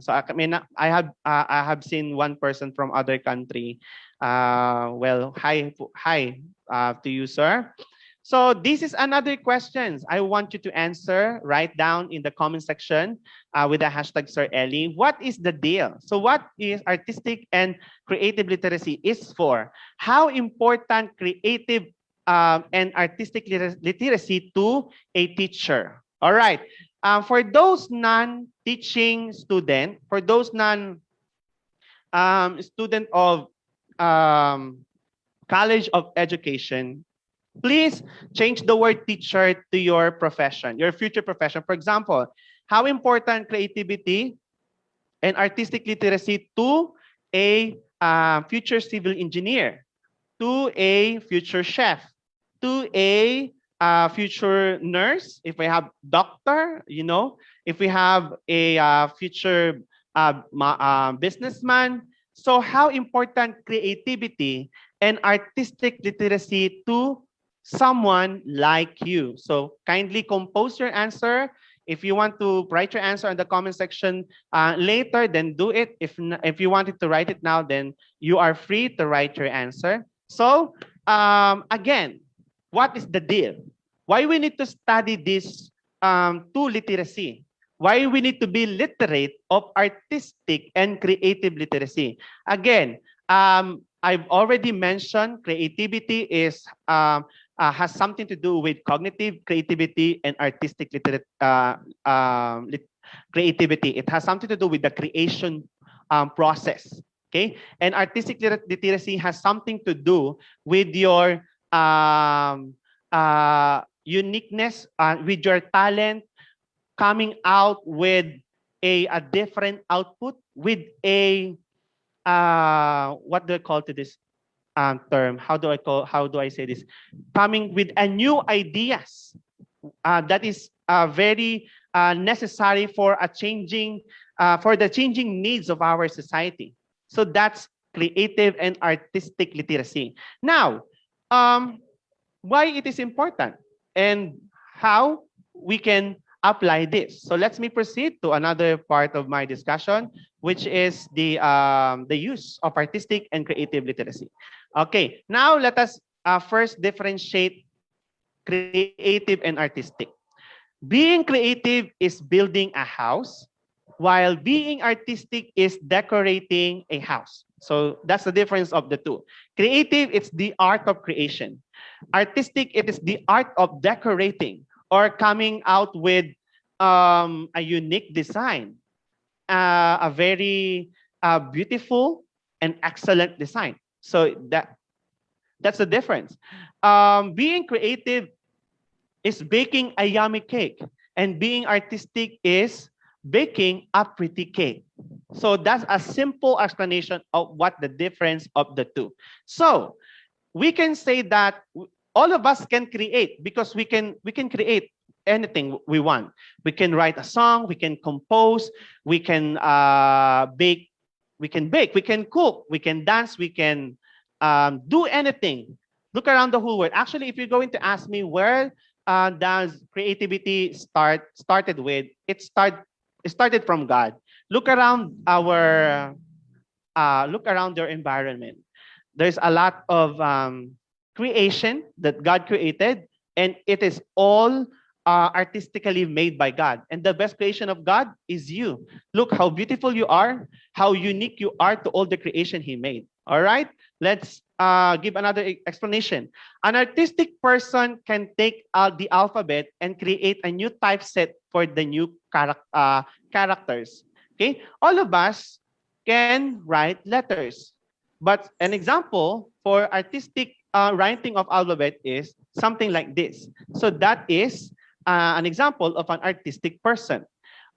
So I mean, I have seen one person from other country. Well, hi to you, sir. So this is another questions I want you to answer. Write down in the comment section with the hashtag Sir Ellie. What is the deal? So what is artistic and creative literacy is for? How important creative and artistic literacy to a teacher? All right. For those non-teaching student, for those non-student of um, College of Education, please change the word teacher to your profession, your future profession. For example, how important creativity and artistic literacy to a future civil engineer, to a future chef, to a future nurse, if we have doctor, if we have a future businessman. So how important creativity and artistic literacy to someone like you? So kindly compose your answer. If you want to write your answer in the comment section later, then do it. If you wanted to write it now, then you are free to write your answer. So again, what is the deal? Why we need to study this two literacy? Why we need to be literate of artistic and creative literacy? Again, I've already mentioned creativity has something to do with cognitive creativity and artistic creativity. It has something to do with the creation process. Okay, and artistic literacy has something to do with your uniqueness, with your talent, coming out with a different output, with a what do I call to this term? How do I say this? Coming with a new ideas that is very necessary for a changing for the changing needs of our society. So that's creative and artistic literacy. Now, why it is important and how we can apply this. So let me proceed to another part of my discussion, which is the use of artistic and creative literacy. Okay, now let us first differentiate creative and artistic. Being creative is building a house, while being artistic is decorating a house. So that's the difference of the two. Creative, it's the art of creation. Artistic, it is the art of decorating or coming out with a unique design, a very beautiful and excellent design. So that's the difference. Being creative is baking a yummy cake, and being artistic is baking a pretty cake. So that's a simple explanation of what the difference of the two. So we can say that all of us can create because we can create anything we want. We can write a song, we can compose, we can bake, we can cook, we can dance, we can do anything. Look around the whole world. Actually, if you're going to ask me where does creativity started with, it started from God. Look around look around your environment. There's a lot of creation that God created, and it is all artistically made by God. And the best creation of God is you. Look how beautiful you are, how unique you are to all the creation He made. All right, let's give another explanation. An artistic person can take the alphabet and create a new typeset for the new characters. Okay, all of us can write letters, but an example for artistic writing of alphabet is something like this. So that is an example of an artistic person.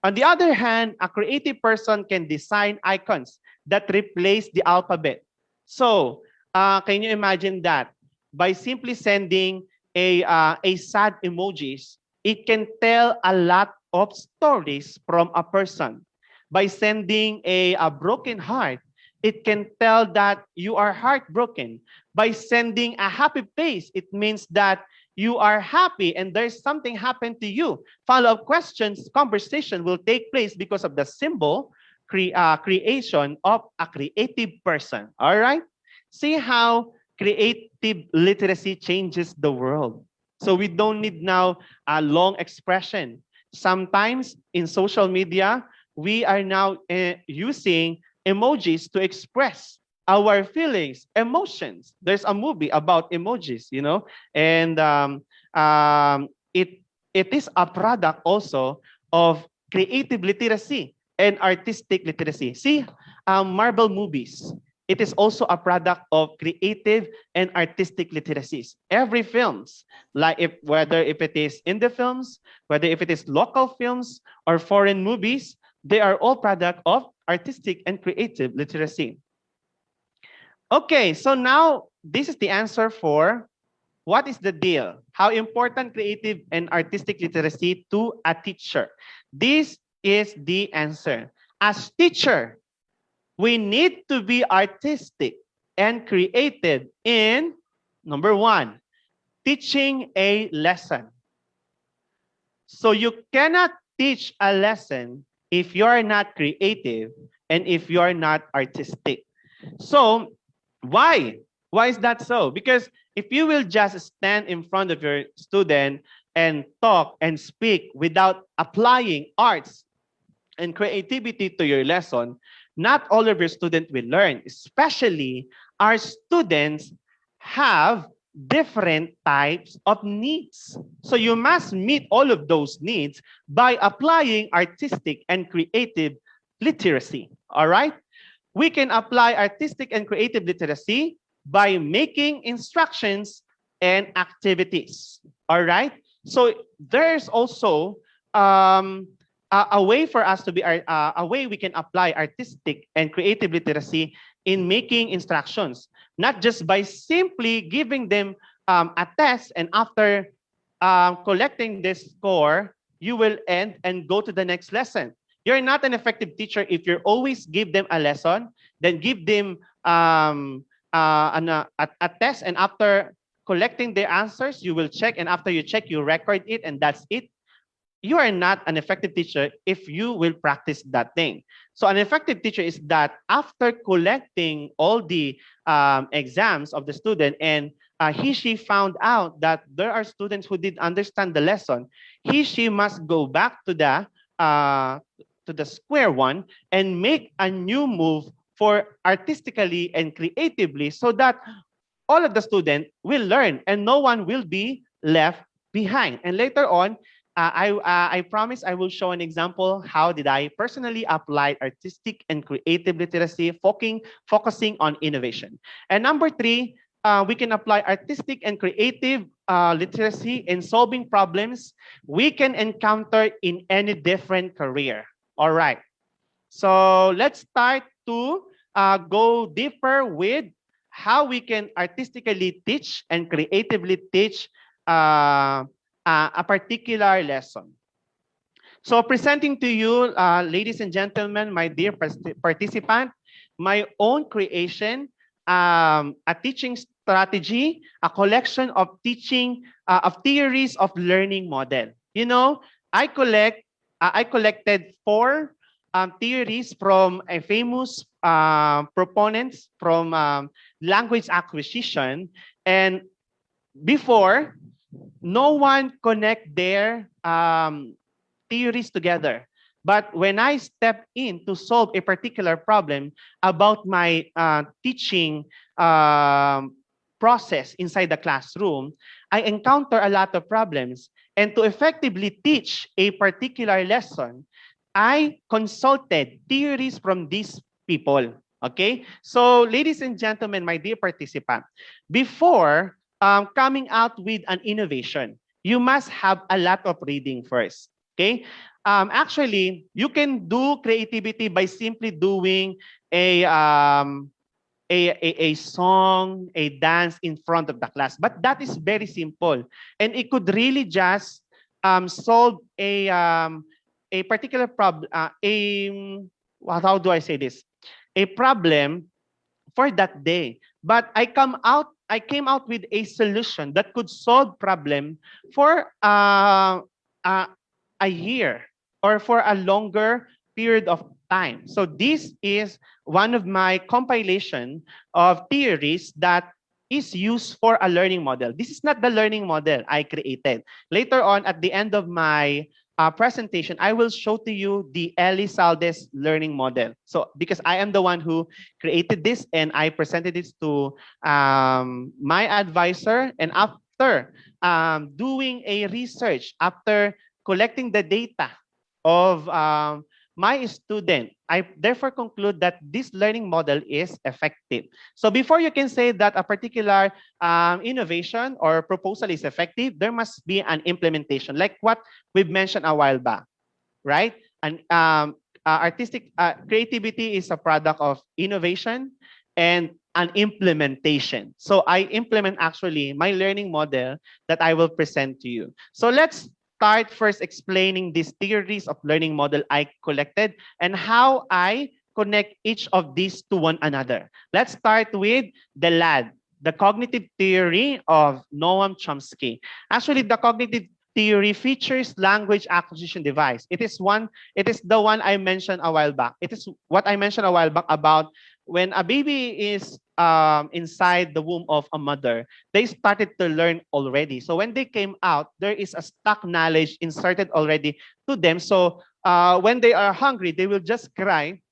On the other hand, a creative person can design icons that replace the alphabet. So can you imagine that? By simply sending a sad emojis, it can tell a lot of stories from a person. By sending a broken heart, it can tell that you are heartbroken. By sending a happy face, it means that you are happy and there's something happened to you. Follow-up questions, conversation will take place because of the symbol creation of a creative person. All right? See how creative literacy changes the world. So we don't need now a long expression. Sometimes in social media, we are now using emojis to express our feelings, emotions. There's a movie about emojis, you know, and it is a product also of creative literacy and artistic literacy. See, Marvel movies. It is also a product of creative and artistic literacies. Every films, like whether if it is indie films, whether if it is local films or foreign movies, they are all product of artistic and creative literacy. Okay, so now this is the answer for what is the deal? How important creative and artistic literacy to a teacher? This is the answer. As teacher, we need to be artistic and creative in, number one, teaching a lesson. So you cannot teach a lesson if you're not creative and if you're not artistic. So why? Why is that so? Because if you will just stand in front of your student and talk and speak without applying arts and creativity to your lesson, not all of your students will learn. Especially our students have different types of needs. So you must meet all of those needs by applying artistic and creative literacy. All right? We can apply artistic and creative literacy by making instructions and activities. All right? So there's also a way for us to be a way we can apply artistic and creative literacy in making instructions, not just by simply giving them a test, and after collecting this score, you will end and go to the next lesson. You're not an effective teacher if you always give them a lesson, then give them a test, and after collecting the answers, you will check, and after you check, you record it, and that's it. You are not an effective teacher if you will practice that thing. So an effective teacher is that after collecting all the exams of the student, and she found out that there are students who did understand the lesson, she must go back to the square one and make a new move for artistically and creatively, so that all of the students will learn and no one will be left behind. And later on, I promise I will show an example how did I personally apply artistic and creative literacy, focusing on innovation. And number three, we can apply artistic and creative literacy in solving problems we can encounter in any different career. All right. So let's start to go deeper with how we can artistically teach and creatively teach a particular lesson. So presenting to you, ladies and gentlemen, my dear participant, my own creation, a teaching strategy, a collection of teaching, of theories of learning model. You know, I collected four theories from a famous proponents from language acquisition, and before, no one connect their theories together. But when I step in to solve a particular problem about my teaching process inside the classroom, I encounter a lot of problems. And to effectively teach a particular lesson, I consulted theories from these people. Okay? So, ladies and gentlemen, my dear participant, before coming out with an innovation, you must have a lot of reading first. Okay? Actually, you can do creativity by simply doing a song, a dance in front of the class. But that is very simple. And it could really just solve a particular problem, how do I say this? A problem for that day. But I came out with a solution that could solve problem for a year or for a longer period of time. So this is one of my compilation of theories that is used for a learning model. This is not the learning model I created. Later on, at the end of my presentation, I will show to you the Elizalde's learning model. So because I am the one who created this and I presented this to my advisor, and after doing a research, after collecting the data of my student, I therefore conclude that this learning model is effective. So before you can say that a particular innovation or proposal is effective, there must be an implementation, like what we've mentioned a while back, right? And artistic creativity is a product of innovation and an implementation. So I implement actually my learning model that I will present to you. So let's start first explaining these theories of learning model I collected and how I connect each of these to one another. Let's start with the LAD, the cognitive theory of Noam Chomsky. Actually, the cognitive theory features language acquisition device. It is the one I mentioned a while back. It is what I mentioned a while back about when a baby is inside the womb of a mother, they started to learn already. So when they came out, there is a stock knowledge inserted already to them. So when they are hungry, they will just cry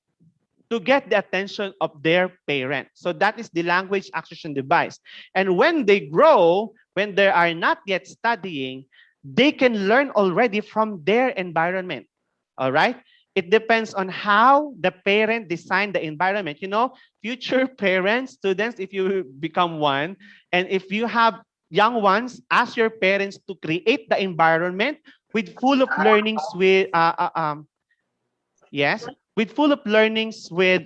to get the attention of their parent. So that is the language acquisition device. And when they grow, when they are not yet studying, they can learn already from their environment. All right? It depends on how the parent designed the environment. You know, future parents, students, if you become one, and if you have young ones, ask your parents to create the environment with full of learnings with yes, with full of learnings with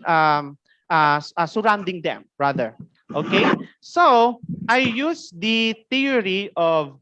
surrounding them, rather. Okay, so I use the theory of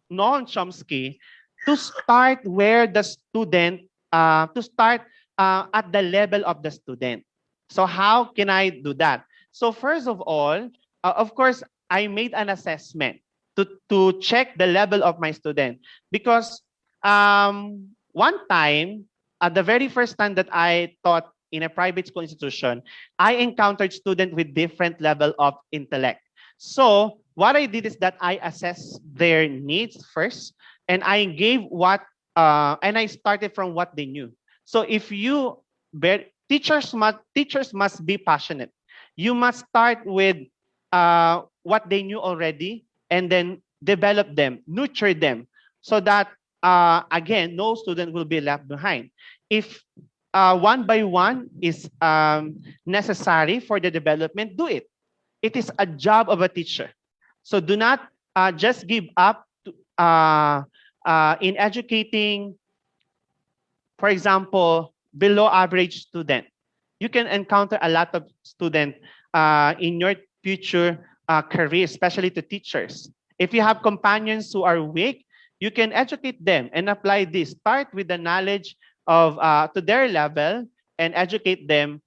Noam Chomsky to start where the student, to start at the level of the student. So how can I do that? So first of all, of course, I made an assessment to check the level of my student because one time, at the very first time that I taught in a private school institution, I encountered students with different level of intellect. So what I did is that I assessed their needs first, and I gave and I started from what they knew. So if you, teachers must be passionate. You must start with what they knew already, and then develop them, nurture them, so that again, no student will be left behind. If one by one is necessary for the development, do it. It is a job of a teacher. So do not just give up in educating, for example, below average student. You can encounter a lot of students in your future career, especially to teachers. If you have companions who are weak, you can educate them and apply this. Start with the knowledge of to their level and educate them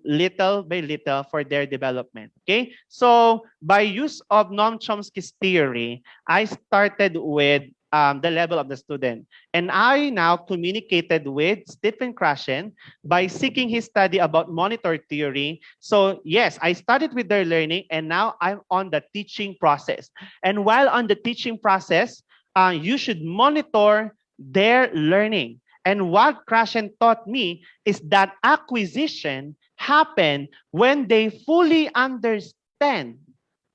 little by little for their development. Okay, so by use of Noam Chomsky's theory, I started with the level of the student, and I now communicated with Stephen Krashen by seeking his study about monitor theory. So yes, I started with their learning, and now I'm on the teaching process. And while on the teaching process, you should monitor their learning. And what Krashen taught me is that acquisition happen when they fully understand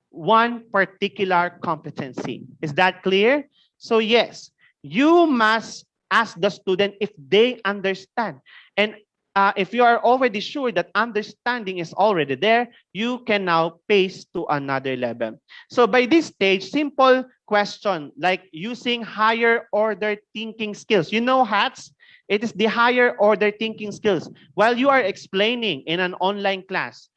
one particular competency. Is that clear? So yes, you must ask the student if they understand. And if you are already sure that understanding is already there, you can now pace to another level. So by this stage, simple question like using higher order thinking skills. You know, HATS, it is the higher order thinking skills. While you are explaining in an online class,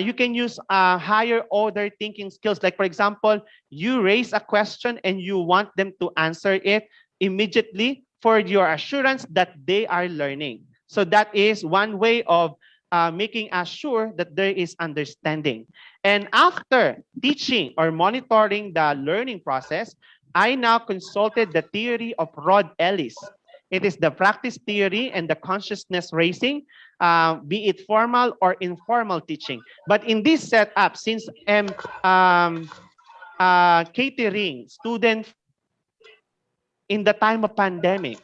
you can use higher order thinking skills. Like, for example, you raise a question and you want them to answer it immediately for your assurance that they are learning. So that is one way of making us sure that there is understanding. And after teaching or monitoring the learning process, I now consulted the theory of Rod Ellis. It is the practice theory and the consciousness raising, be it formal or informal teaching. But in this setup, since I'm catering students in the time of pandemic,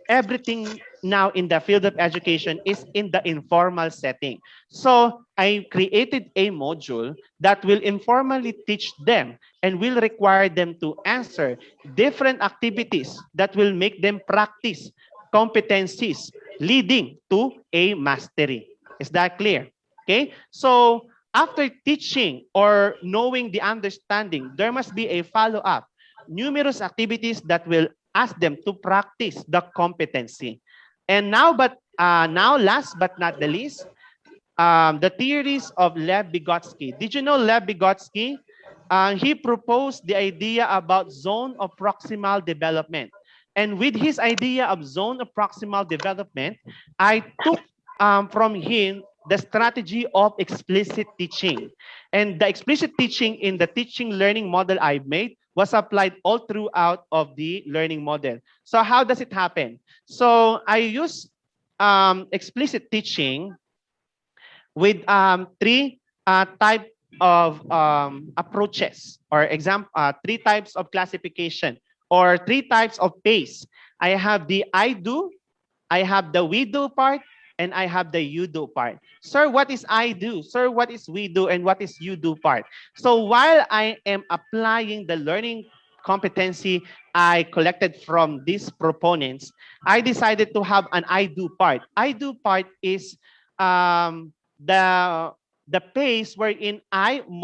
everything now in the field of education is in the informal setting. So I created a module that will informally teach them and will require them to answer different activities that will make them practice competencies leading to a mastery. Is that clear? Okay. So after teaching or knowing the understanding, there must be a follow-up, numerous activities that will ask them to practice the competency. And now, last but not the least, the theories of Lev Vygotsky. Did you know Lev Vygotsky? He proposed the idea about zone of proximal development. And with his idea of zone of proximal development, I took from him the strategy of explicit teaching. And the explicit teaching in the teaching learning model I've made was applied all throughout of the learning model. So how does it happen? So I use explicit teaching with three type of approaches, or three types of classification, or three types of pace. I have the I do, I have the we do part, and I have the you do part. Sir, what is I do? Sir, what is we do? And what is you do part? So while I am applying the learning competency I collected from these proponents, I decided to have an I do part. I do part is the pace wherein I am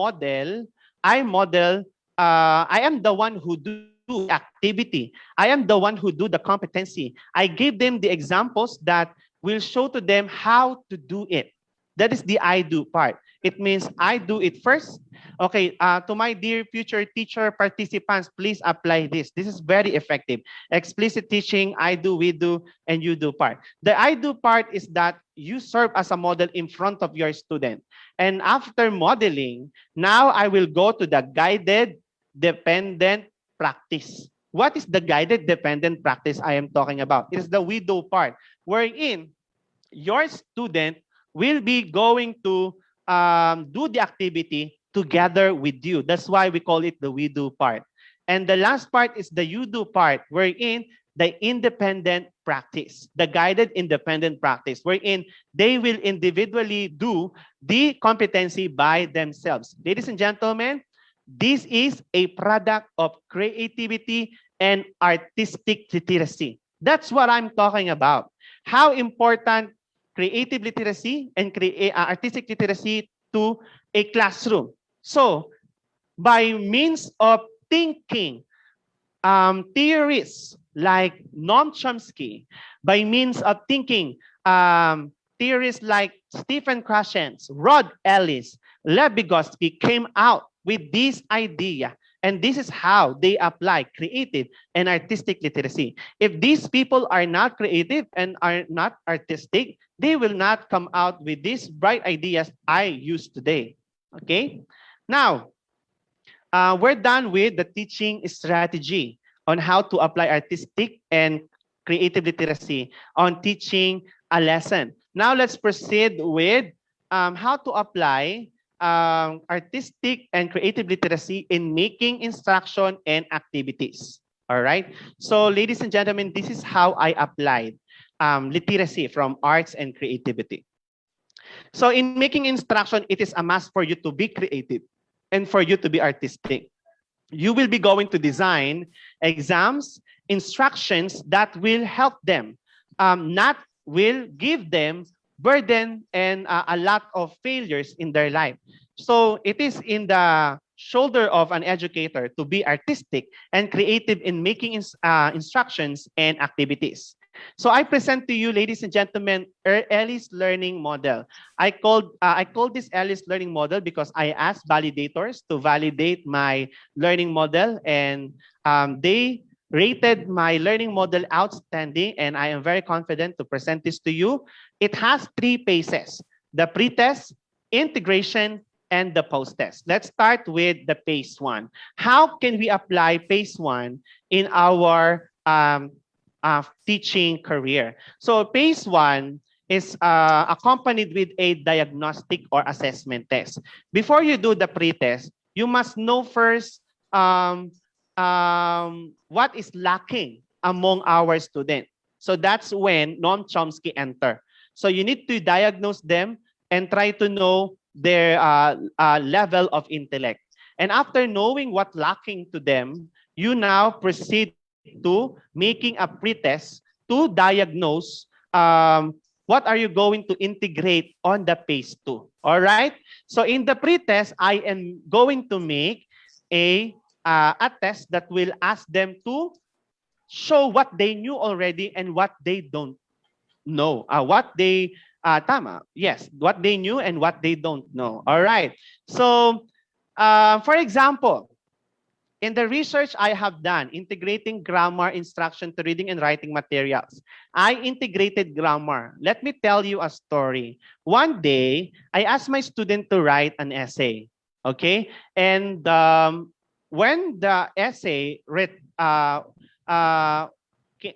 the one who do activity. I am the one who do the competency. I give them the examples that will show to them how to do it. That is the I do part. It means I do it first. Okay, to my dear future teacher participants, please apply this. This is very effective. Explicit teaching, I do, we do, and you do part. The I do part is that you serve as a model in front of your student. And after modeling, now I will go to the guided dependent practice. What is the guided dependent practice I am talking about? It is the we do part, wherein your student will be going to do the activity together with you. That's why we call it the we do part. And the last part is the you do part, wherein the independent practice, the guided independent practice, wherein they will individually do the competency by themselves. Ladies and gentlemen, this is a product of creativity and artistic literacy. That's what I'm talking about. How important creative literacy and artistic literacy to a classroom. So, by means of thinking theories like Noam Chomsky, by means of thinking theories like Stephen Krashen's, Rod Ellis, Lev Vygotsky came out with this idea. And this is how they apply creative and artistic literacy. If these people are not creative and are not artistic, they will not come out with these bright ideas I use today. Okay? Now, we're done with the teaching strategy on how to apply artistic and creative literacy on teaching a lesson. Now, let's proceed with how to apply artistic and creative literacy in making instruction and activities. All right. So, ladies and gentlemen, this is how I applied literacy from arts and creativity. So, in making instruction, it is a must for you to be creative and for you to be artistic. You will be going to design exams, instructions that will help them, not will give them burden and a lot of failures in their life. So it is in the shoulder of an educator to be artistic and creative in making instructions and activities. So I present to you, ladies and gentlemen, Ellis Learning Model. I called this Ellis Learning Model because I asked validators to validate my learning model, and they rated my learning model outstanding, and I am very confident to present this to you. It has 3 phases: the pre-test, integration, and the post-test. Let's start with the phase 1. How can we apply phase 1 in our teaching career. So phase one is accompanied with a diagnostic or assessment test. Before you do the pre-test, you must know first what is lacking among our students. So that's when Noam Chomsky enter. So you need to diagnose them and try to know their level of intellect. And after knowing what lacking to them, you now proceed to making a pretest to diagnose what are you going to integrate on the phase two. All right. So in the pretest, I am going to make a test that will ask them to show what they knew already and what they don't know. What they knew and what they don't know. All right. So, for example, in the research I have done, integrating grammar instruction to reading and writing materials, I integrated grammar. Let me tell you a story. One day, I asked my student to write an essay. Okay. And when the essay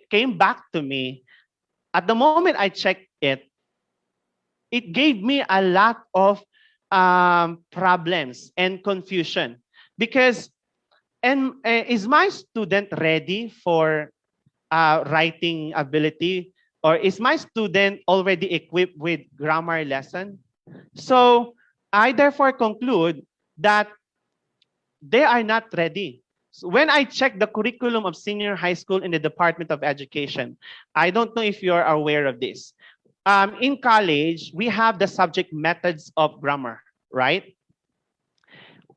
came back to me, at the moment I checked it, it gave me a lot of problems and confusion because is my student ready for writing ability, or is my student already equipped with grammar lesson? So I therefore conclude that they are not ready. So when I check the curriculum of senior high school in the Department of Education, I don't know if you're aware of this. In college, we have the subject methods of grammar, right?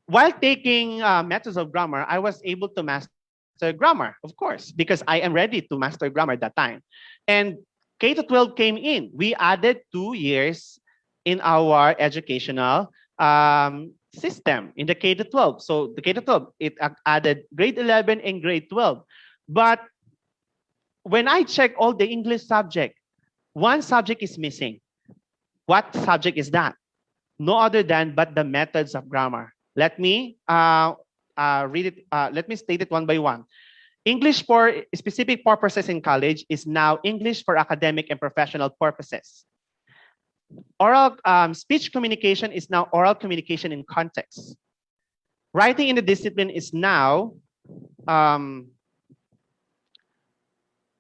While taking methods of grammar, I was able to master grammar, of course, because I am ready to master grammar at that time. And K to 12 came in. We added 2 years in our educational system in the K to 12. So the K to 12, it added grade 11 and grade 12. But when I check all the English subject, one subject is missing. What subject is that? No other than but the methods of grammar. Let me read it. Let me state it one by one. English for specific purposes in college is now English for academic and professional purposes. Oral speech communication is now oral communication in context. Writing in the discipline is now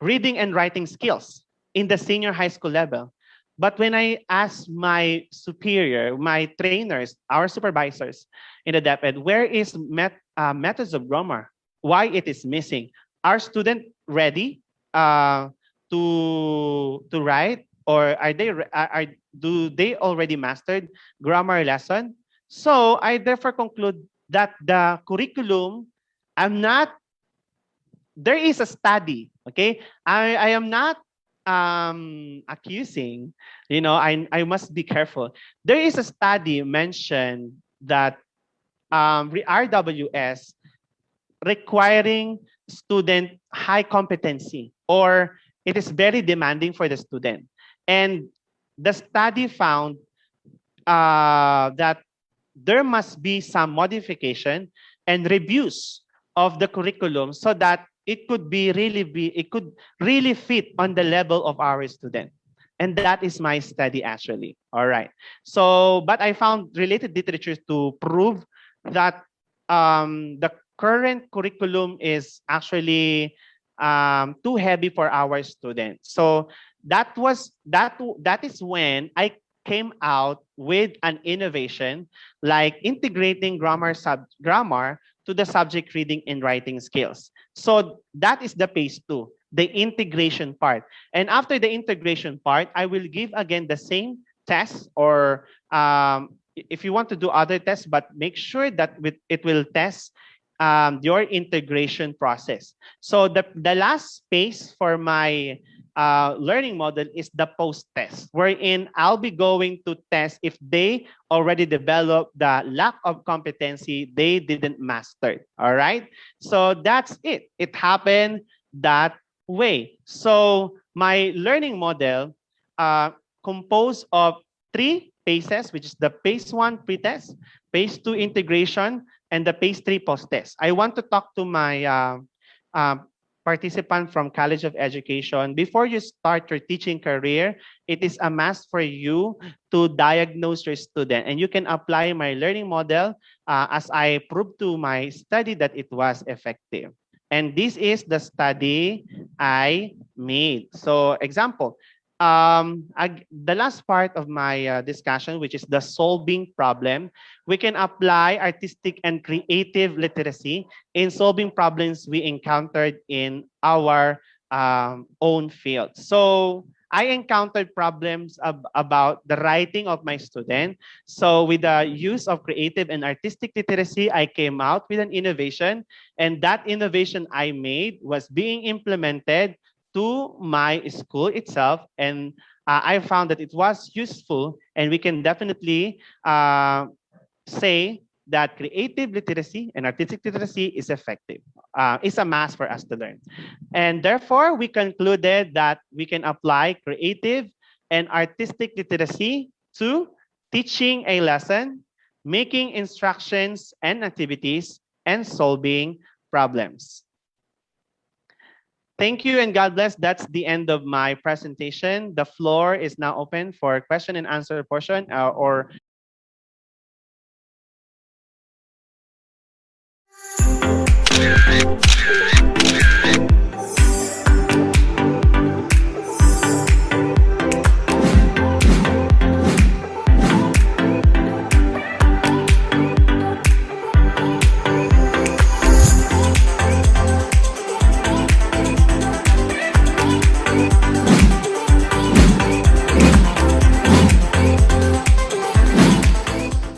reading and writing skills in the senior high school level. But when I asked my superior, my trainers, our supervisors in the DepEd, where is methods of grammar? Why it is missing? Are students ready to write, or do they already mastered grammar lesson? So I therefore conclude that the curriculum, there is a study, okay? I am not accusing, I must be careful. There is a study mentioned that RWS requiring student high competency, or it is very demanding for the student. And the study found that there must be some modification and reviews of the curriculum so that it could really fit on the level of our student. And that is my study actually. All right. So, but I found related literature to prove that the current curriculum is actually too heavy for our students. So that is when I came out with an innovation like integrating grammar to the subject reading and writing skills. So that is the phase 2, the integration part. And after the integration part, I will give again the same test, or if you want to do other tests, but make sure that it will test your integration process. So the last phase for my learning model is the post-test, wherein I'll be going to test if they already developed the lack of competency they didn't master. All right. So that's it. It happened that way. So my learning model composed of 3 phases, which is the phase 1 pretest, phase 2 integration, and the phase 3 post-test. I want to talk to my participant from College of Education, before you start your teaching career, it is a must for you to diagnose your student. And you can apply my learning model as I proved to my study that it was effective. And this is the study I made. So example, the last part of my discussion, which is the solving problem, we can apply artistic and creative literacy in solving problems we encountered in our own field. So I encountered problems about the writing of my student. So with the use of creative and artistic literacy, I came out with an innovation, and that innovation I made was being implemented to my school itself, and I found that it was useful, and we can definitely say that creative literacy and artistic literacy is effective. It's a must for us to learn. And therefore, we concluded that we can apply creative and artistic literacy to teaching a lesson, making instructions and activities, and solving problems. Thank you and God bless. That's the end of my presentation. The floor is now open for question and answer portion or